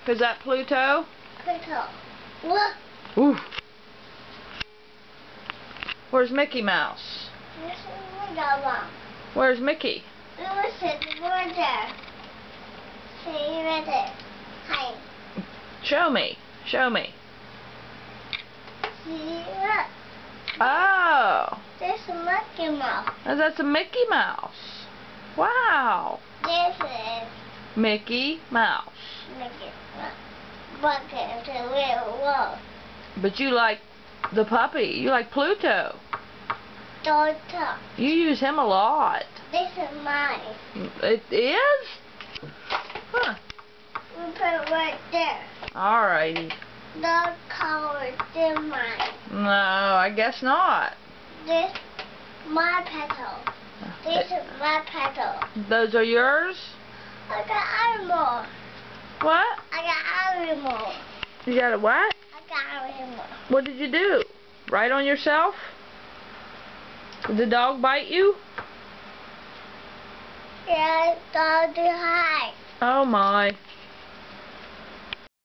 Is that Pluto? Pluto. Look. Ooh. Where's Mickey Mouse? This is the one. Where's Mickey? Listen, right there. See, right there. Hi. Show me. Show me. See, look. Oh. This is Mickey Mouse. That's a Mickey Mouse. Wow. This is Mickey Mouse. Mickey Mouse. Bucket the little world. But you like the puppy. You like Pluto. Don't talk. You use him a lot. This is mine. It is? Huh. We put it right there. Alrighty. The color is mine. No, I guess not. This my petal. This is my petal. Those are yours? I got animal. What? I got animal. You got a what? I got animal. What did you do? Write on yourself? Did the dog bite you? Yeah, dog do hi. Oh my.